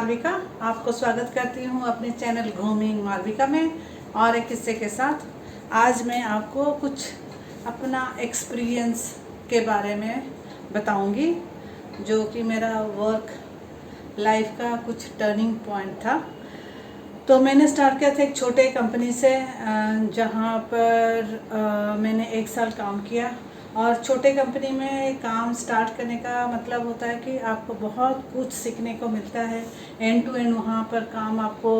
मालविका आपको स्वागत करती हूँ अपने चैनल घूमिंग मालविका में और एक किस्से के साथ। आज मैं आपको कुछ अपना एक्सपीरियंस के बारे में बताऊंगी जो कि मेरा वर्क लाइफ का कुछ टर्निंग पॉइंट था। तो मैंने स्टार्ट किया था एक छोटे कंपनी से जहाँ पर मैंने 1 साल काम किया। और छोटे कंपनी में काम स्टार्ट करने का मतलब होता है कि आपको बहुत कुछ सीखने को मिलता है। एंड टू एंड वहाँ पर काम आपको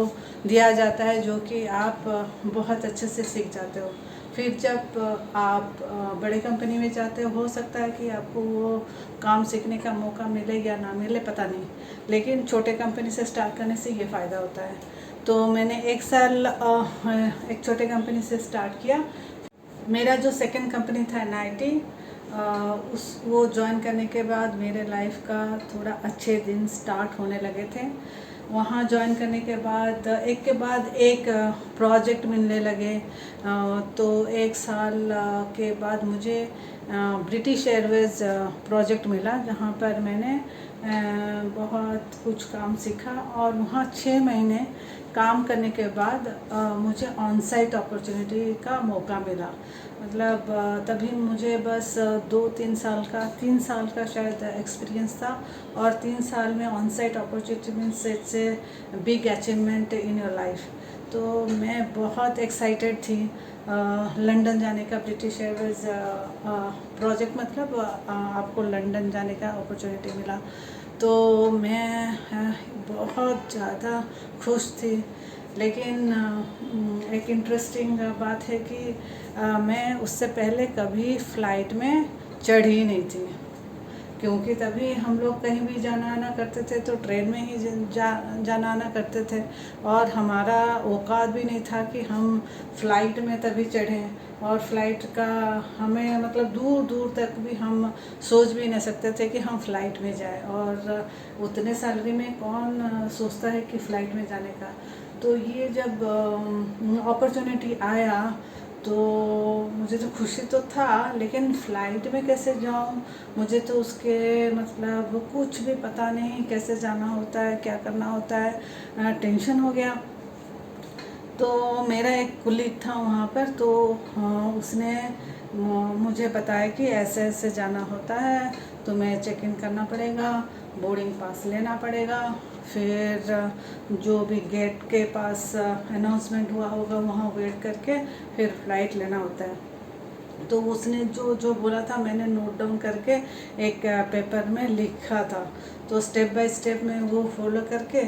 दिया जाता है जो कि आप बहुत अच्छे से सीख जाते हो। फिर जब आप बड़े कंपनी में जाते हो सकता है कि आपको वो काम सीखने का मौका मिले या ना मिले, पता नहीं, लेकिन छोटे कंपनी से स्टार्ट करने से ये फ़ायदा होता है। तो मैंने 1 साल एक छोटे कंपनी से स्टार्ट किया। मेरा जो सेकंड कंपनी था NIT, वो ज्वाइन करने के बाद मेरे लाइफ का थोड़ा अच्छे दिन स्टार्ट होने लगे थे। वहाँ ज्वाइन करने के बाद एक प्रोजेक्ट मिलने लगे। तो 1 साल के बाद मुझे ब्रिटिश एयरवेज प्रोजेक्ट मिला जहाँ पर मैंने बहुत कुछ काम सीखा। और वहाँ 6 महीने काम करने के बाद मुझे ऑन साइट अपॉर्चुनिटी का मौका मिला। मतलब तभी मुझे बस 3 साल का शायद एक्सपीरियंस था। और 3 साल में on site opportunity means it's a big achievement in your life. तो मैं बहुत एक्साइटेड थी लंदन जाने का। ब्रिटिश एयरवेज प्रोजेक्ट मतलब आपको लंदन जाने का अपॉर्चुनिटी मिला। तो मैं बहुत ज़्यादा खुश थी। लेकिन एक इंटरेस्टिंग बात है कि मैं उससे पहले कभी फ़्लाइट में चढ़ी नहीं थी, क्योंकि तभी हम लोग कहीं भी जाना आना करते थे तो ट्रेन में ही जाना आना करते थे। और हमारा औकात भी नहीं था कि हम फ़्लाइट में तभी चढ़ें। और फ़्लाइट का हमें मतलब दूर दूर तक भी हम सोच भी नहीं सकते थे कि हम फ़्लाइट में जाएं। और उतने सैलरी में कौन सोचता है कि फ़्लाइट में जाने का। तो ये जब अपॉर्चुनिटी आया तो मुझे तो खुशी तो था, लेकिन फ़्लाइट में कैसे जाऊं, मुझे तो उसके मतलब कुछ भी पता नहीं, कैसे जाना होता है, क्या करना होता है, टेंशन हो गया। तो मेरा एक कुलीग था वहाँ पर, तो उसने मुझे बताया कि ऐसे ऐसे जाना होता है, तो मैं चेक इन करना पड़ेगा, बोर्डिंग पास लेना पड़ेगा, फिर जो भी गेट के पास अनाउंसमेंट हुआ होगा वहाँ वेट करके फिर फ़्लाइट लेना होता है। तो उसने जो जो बोला था मैंने नोट डाउन करके एक पेपर में लिखा था। तो स्टेप बाय स्टेप में वो फॉलो करके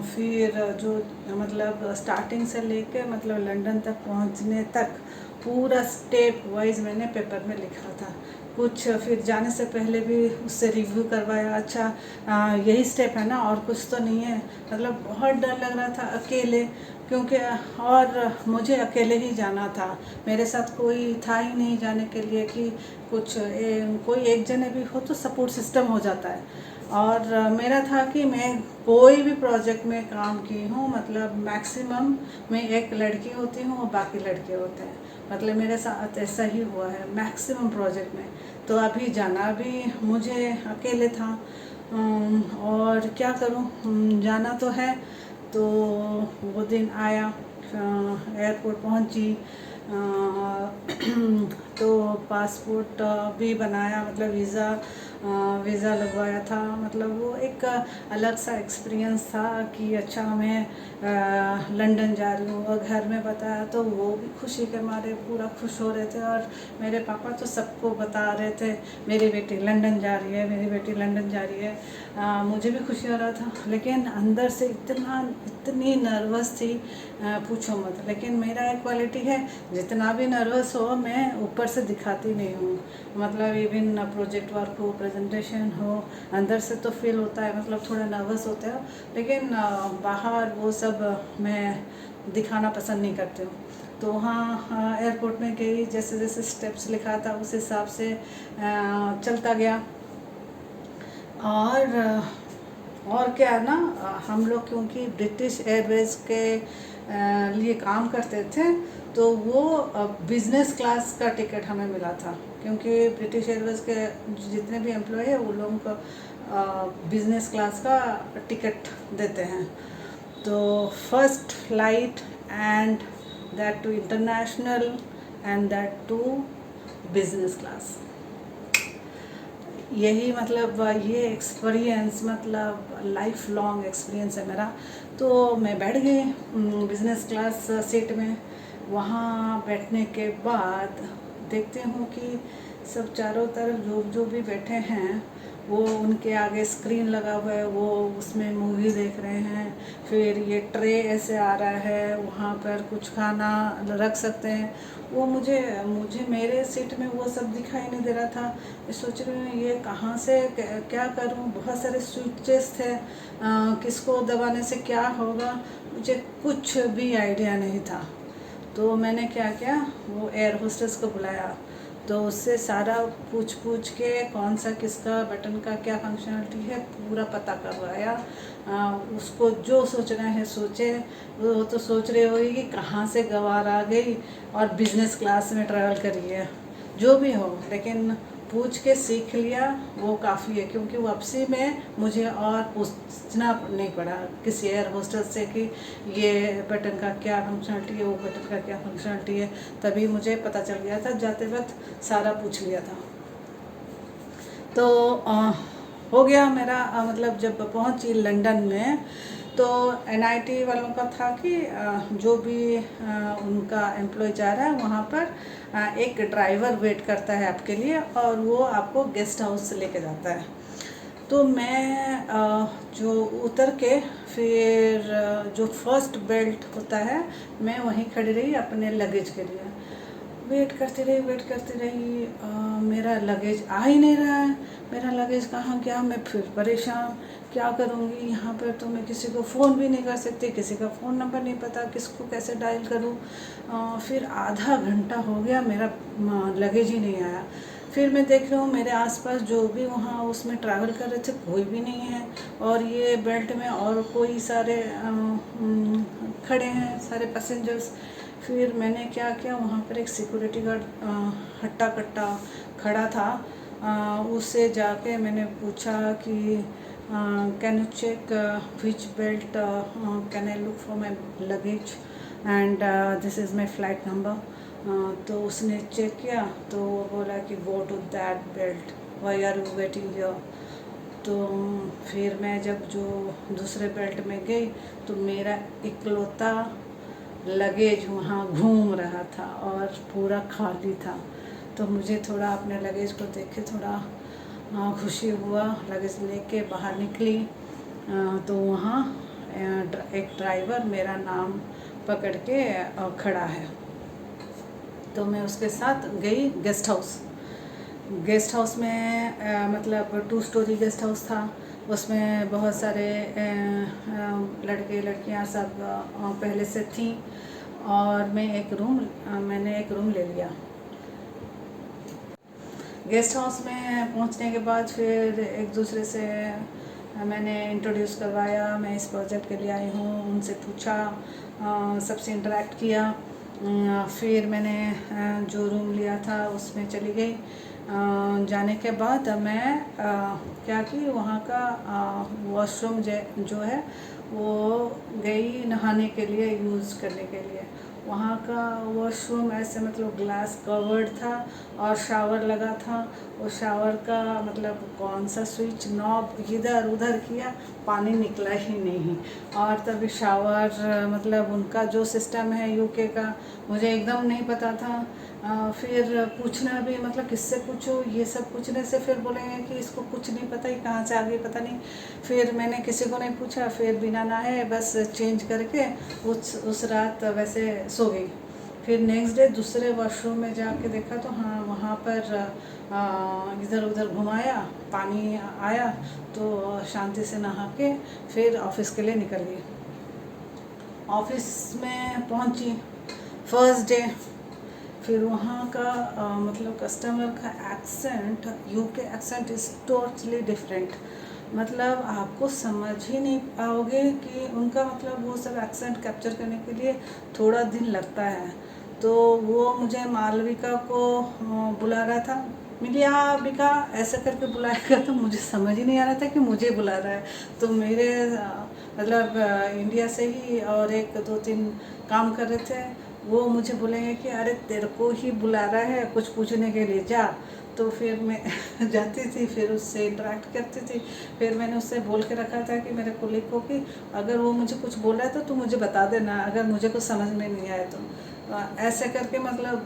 फिर जो मतलब स्टार्टिंग से लेके मतलब लंदन तक पहुंचने तक पूरा स्टेप वाइज मैंने पेपर में लिखा था। कुछ फिर जाने से पहले भी उससे रिव्यू करवाया, अच्छा यही स्टेप है ना और कुछ तो नहीं है। मतलब बहुत डर लग रहा था अकेले, क्योंकि और मुझे अकेले ही जाना था, मेरे साथ कोई था ही नहीं जाने के लिए कि कोई एक जने भी हो तो सपोर्ट सिस्टम हो जाता है। और मेरा था कि मैं कोई भी प्रोजेक्ट में काम की हूँ, मतलब मैक्सिमम मैं एक लड़की होती हूँ और बाकी लड़के होते हैं। मतलब मेरे साथ ऐसा ही हुआ है मैक्सिमम प्रोजेक्ट में। तो अभी जाना भी मुझे अकेले था। और क्या करूँ, जाना तो है। तो वो दिन आया, एयरपोर्ट पहुंची, तो पासपोर्ट भी बनाया, मतलब वीज़ा लगवाया था। मतलब वो एक अलग सा एक्सपीरियंस था कि अच्छा मैं लंदन जा रही हूँ। और घर में बताया तो वो भी खुशी के मारे पूरा खुश हो रहे थे। और मेरे पापा तो सबको बता रहे थे मेरी बेटी लंदन जा रही है, मेरी बेटी लंदन जा रही है। मुझे भी खुशी हो रहा था, लेकिन अंदर से इतनी नर्वस थी, पूछो मत। लेकिन मेरा एक क्वालिटी है, जितना भी नर्वस हो मैं ऊपर से दिखाती नहीं हूँ। मतलब इवन प्रोजेक्ट वर्क हो, प्रेजेंटेशन हो, अंदर से तो फील होता है, मतलब थोड़ा नर्वस होता है, लेकिन बाहर वो सब मैं दिखाना पसंद नहीं करती हूँ। तो वहाँ एयरपोर्ट में गई, जैसे जैसे स्टेप्स लिखा था उस हिसाब से चलता गया। और क्या है ना, हम लोग क्योंकि ब्रिटिश एयरवेज के लिए काम करते थे, तो वो बिज़नेस क्लास का टिकट हमें मिला था। क्योंकि ब्रिटिश एयरवेज के जितने भी एम्प्लॉय है वो लोगों को बिज़नेस क्लास का टिकट देते हैं। तो first flight and that too international and that too business class. यही मतलब ये एक्सपीरियंस मतलब लाइफ लॉन्ग एक्सपीरियंस है मेरा। तो मैं बैठ गई बिज़नेस क्लास सीट में। वहाँ बैठने के बाद देखती हूँ कि सब चारों तरफ जो जो भी बैठे हैं वो उनके आगे स्क्रीन लगा हुआ है, वो उसमें मूवी देख रहे हैं। फिर ये ट्रे ऐसे आ रहा है, वहाँ पर कुछ खाना रख सकते हैं। वो मुझे मेरे सीट में वो सब दिखाई नहीं दे रहा था। मैं सोच रही हूँ ये कहाँ से क्या करूँ। बहुत सारे स्विचेस थे, किसको दबाने से क्या होगा मुझे कुछ भी आइडिया नहीं था। तो मैंने क्या किया, वो एयर होस्टेस को बुलाया। तो उससे सारा पूछ के कौन सा किसका बटन का क्या फंक्शनलिटी है पूरा पता करवाया। उसको जो सोचना है सोचे। वो तो सोच रही होगी कि कहाँ से गंवार आ गई और बिज़नेस क्लास में ट्रैवल करी है। जो भी हो, लेकिन पूछ के सीख लिया वो काफ़ी है, क्योंकि वापसी में मुझे और पूछना नहीं पड़ा किसी एयर होस्टेस से कि ये बटन का क्या फंक्शनलिटी है, वो बटन का क्या फंक्शनलिटी है। तभी मुझे पता चल गया था, जाते वक्त सारा पूछ लिया था। तो हो गया मेरा मतलब जब पहुंची लंदन में तो NIT वालों का था कि जो भी उनका एम्प्लॉय जा रहा है वहाँ पर एक ड्राइवर वेट करता है आपके लिए और वो आपको गेस्ट हाउस लेके जाता है। तो मैं जो उतर के फिर जो फर्स्ट बेल्ट होता है मैं वहीं खड़ी रही अपने लगेज के लिए। वेट करती रही मेरा लगेज आ ही नहीं रहा है। मेरा लगेज कहाँ गया, मैं फिर परेशान क्या करूँगी। यहाँ पर तो मैं किसी को फ़ोन भी नहीं कर सकती, किसी का फ़ोन नंबर नहीं पता, किसको कैसे डायल करूँ। फिर आधा घंटा हो गया मेरा लगेज ही नहीं आया। फिर मैं देख रही हूँ मेरे आसपास जो भी वहाँ उसमें ट्रैवल कर रहे थे कोई भी नहीं है, और ये बेल्ट में और कोई सारे खड़े हैं सारे पैसेंजर्स। फिर मैंने क्या किया, वहाँ पर एक सिक्योरिटी गार्ड हट्टा कट्टा खड़ा था, उससे जाके मैंने पूछा कि can you check which belt can I look for my luggage and this is my flight number. तो उसने चेक किया तो वो बोला कि go to that belt, why are you waiting here. तो फिर मैं जब जो दूसरे बेल्ट में गई तो मेरा इकलौता लगेज वहाँ घूम रहा था और पूरा खाली था। तो मुझे थोड़ा अपने लगेज को देख के थोड़ा खुशी हुआ। लगेज लेके बाहर निकली तो वहाँ एक ड्राइवर मेरा नाम पकड़ के खड़ा है। तो मैं उसके साथ गई गेस्ट हाउस में मतलब 2 स्टोरी गेस्ट हाउस था। उसमें बहुत सारे लड़के लड़कियां सब पहले से थी और मैंने एक रूम ले लिया। गेस्ट हाउस में पहुंचने के बाद फिर एक दूसरे से मैंने इंट्रोड्यूस करवाया, मैं इस प्रोजेक्ट के लिए आई हूँ, उनसे पूछा, सबसे इंटरेक्ट किया। फिर मैंने जो रूम लिया था उसमें चली गई। जाने के बाद मैं क्या कि वहाँ का वॉशरूम जो है वो गई नहाने के लिए, यूज़ करने के लिए। वहाँ का वॉशरूम ऐसे मतलब ग्लास कवर्ड था और शावर लगा था। वो शावर का मतलब कौन सा स्विच नॉब इधर उधर किया, पानी निकला ही नहीं। और तभी शावर मतलब उनका जो सिस्टम है UK का मुझे एकदम नहीं पता था। फिर पूछना भी मतलब किससे पूछो, ये सब पूछने से फिर बोलेंगे कि इसको कुछ नहीं पता, ये कहाँ से आ गई पता नहीं। फिर मैंने किसी को नहीं पूछा, फिर बिना नहाए बस चेंज करके उस रात वैसे सो गई। फिर नेक्स्ट डे दूसरे वॉशरूम में जाके देखा तो हाँ वहाँ पर इधर उधर घुमाया, पानी आया तो शांति से नहा के फिर ऑफिस के लिए निकल गई। ऑफिस में पहुँची फर्स्ट डे। फिर वहाँ का मतलब कस्टमर का accent, UK accent is totally different. मतलब आपको समझ ही नहीं पाओगे कि उनका मतलब वो सब एक्सेंट कैप्चर करने के लिए थोड़ा दिन लगता है। तो वो मुझे मालविका को बुला रहा था मिलिया बिका ऐसा करके बुलाएगा, तो मुझे समझ ही नहीं आ रहा था कि मुझे बुला रहा है। तो मेरे मतलब इंडिया से ही और एक दो तीन काम कर रहे थे, वो मुझे बोलेंगे कि अरे तेरे को ही बुला रहा है कुछ पूछने के लिए, जा। तो फिर मैं जाती थी, फिर उससे इंटरेक्ट करती थी। फिर मैंने उससे बोल के रखा था कि मेरे कोलीग को कि अगर वो मुझे कुछ बोल रहा है तो तू मुझे बता देना, अगर मुझे कुछ समझ में नहीं आए तो। ऐसे करके मतलब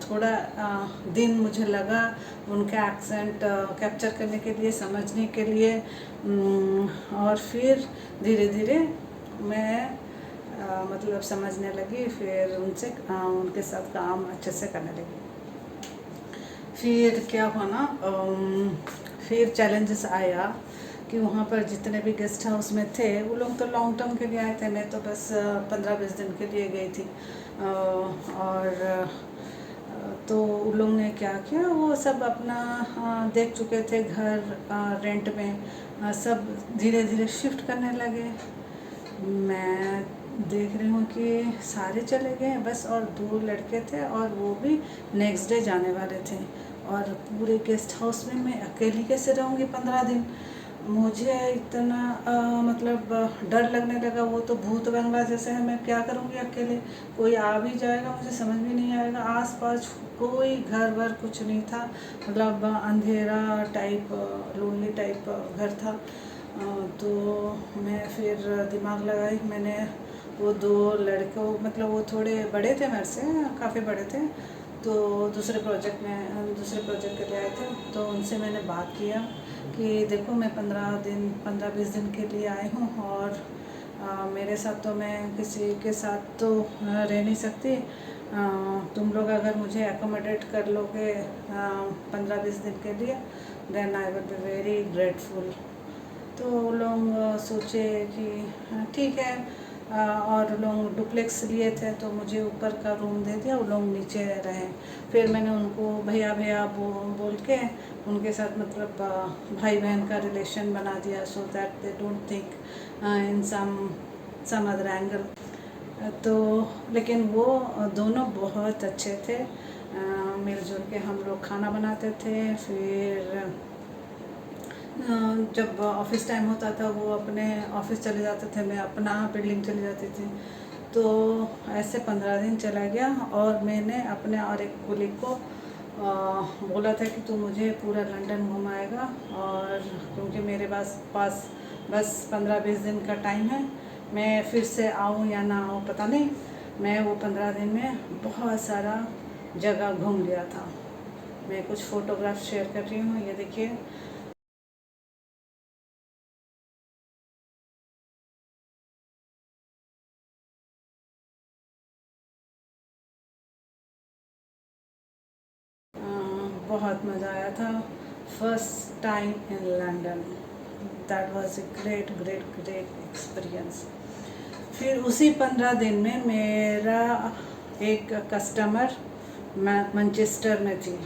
थोड़ा दिन मुझे लगा उनका एक्सेंट कैप्चर करने के लिए, समझने के लिए। और फिर धीरे धीरे मैं मतलब समझने लगी, फिर उनके साथ काम अच्छे से करने लगी। फिर क्या हुआ ना, फिर चैलेंजेस आया कि वहाँ पर जितने भी गेस्ट हाउस में थे वो लोग तो लॉन्ग टर्म के लिए आए थे, मैं तो बस 15-20 दिन के लिए गई थी। और तो उन लोगों ने क्या किया, वो सब अपना देख चुके थे घर रेंट में, सब धीरे धीरे शिफ्ट करने लगे। मैं देख रही हूँ कि सारे चले गए बस, और 2 लड़के थे और वो भी नेक्स्ट डे जाने वाले थे। और पूरे गेस्ट हाउस में मैं अकेली कैसे रहूँगी 15 दिन। मुझे इतना मतलब डर लगने लगा, वो तो भूत बंगला जैसे है, मैं क्या करूँगी अकेले, कोई आ भी जाएगा मुझे समझ में नहीं आएगा। आसपास कोई घर वर कुछ नहीं था, मतलब अंधेरा टाइप, लोनली टाइप घर था। तो मैं फिर दिमाग लगाई, मैंने वो 2 लड़कों, मतलब वो थोड़े बड़े थे मेरे से, काफ़ी बड़े थे, तो दूसरे प्रोजेक्ट के लिए आए थे। तो उनसे मैंने बात किया कि देखो मैं 15-20 दिन के लिए आई हूँ, और मेरे साथ तो मैं किसी के साथ तो रह नहीं सकती। तुम लोग अगर मुझे एकोमोडेट कर लोगे 15-20 दिन के लिए, then I will be very grateful. तो वो लोग सोचे कि ठीक है, और लोग डुप्लेक्स लिए थे तो मुझे ऊपर का रूम दे दिया, वो लोग नीचे रहे। फिर मैंने उनको भैया भैया बोल के उनके साथ मतलब भाई बहन का रिलेशन बना दिया, so that they don't think in some other angle. तो लेकिन वो दोनों बहुत अच्छे थे, मिलजुल के हम लोग खाना बनाते थे। फिर जब ऑफिस टाइम होता था वो अपने ऑफिस चले जाते थे, मैं अपना बिल्डिंग चली जाती थी। तो ऐसे 15 दिन चला गया, और मैंने अपने और एक कोलीग को बोला था कि तू मुझे पूरा लंदन घुमाएगा, और क्योंकि मेरे पास बस 15-20 दिन का टाइम है, मैं फिर से आऊँ या ना आऊँ पता नहीं। मैं वो 15 दिन में बहुत सारा जगह घूम लिया था। मैं कुछ फ़ोटोग्राफ शेयर कर रही हूँ, ये देखिए। बहुत मज़ा आया था, first time in London, that was a great great great experience. फिर उसी 15 दिन में मेरा एक कस्टमर मैनचेस्टर में थी,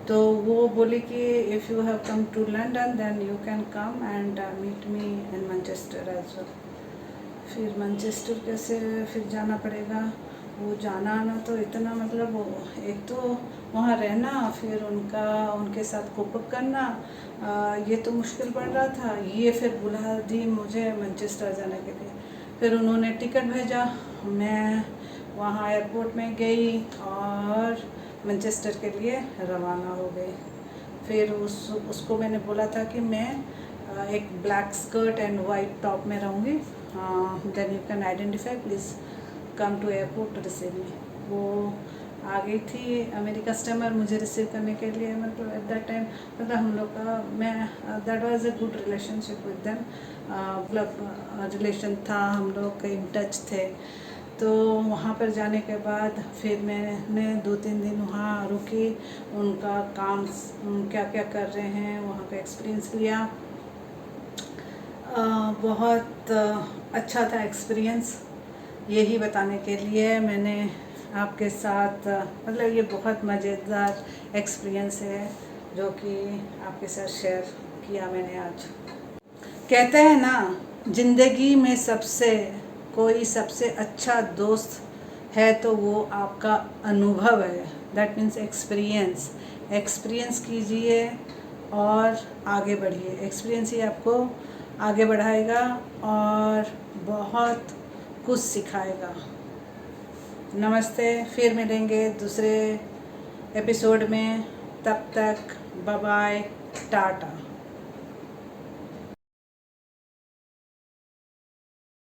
तो वो बोली कि if you have come to London then you can come and meet me in Manchester as well. फिर मैनचेस्टर कैसे फिर जाना पड़ेगा, वो जाना आना तो इतना मतलब एक तो वहाँ रहना, फिर उनके साथ कोप अप करना, ये तो मुश्किल पड़ रहा था। ये फिर बुला दी मुझे मैनचेस्टर जाने के लिए। फिर उन्होंने टिकट भेजा, मैं वहाँ एयरपोर्ट में गई और मैनचेस्टर के लिए रवाना हो गई। फिर उसको मैंने बोला था कि मैं एक black skirt and white top में रहूँगी, then you can identify, please come to airport to receive me. वो आ गई थी मेरी कस्टमर मुझे रिसीव करने के लिए। मतलब एट दैट टाइम मतलब हम लोग का मैं that was a good relationship with them, मतलब रिलेशन था, हम लोग इन टच थे। तो वहाँ पर जाने के बाद फिर मैंने 2-3 दिन वहाँ रुकी, उनका काम क्या क्या कर रहे हैं वहाँ का एक्सपीरियंस लिया। बहुत अच्छा था एक्सपीरियंस। यही बताने के लिए मैंने आपके साथ मतलब ये बहुत मज़ेदार एक्सपीरियंस है जो कि आपके साथ शेयर किया मैंने आज। कहते हैं ना, ज़िंदगी में सबसे अच्छा दोस्त है तो वो आपका अनुभव है। That means experience. एक्सपीरियंस कीजिए और आगे बढ़िए। एक्सपीरियंस ही आपको आगे बढ़ाएगा और बहुत कुछ सिखाएगा। नमस्ते, फिर मिलेंगे दूसरे एपिसोड में। तब तक बाय बाय, टाटा।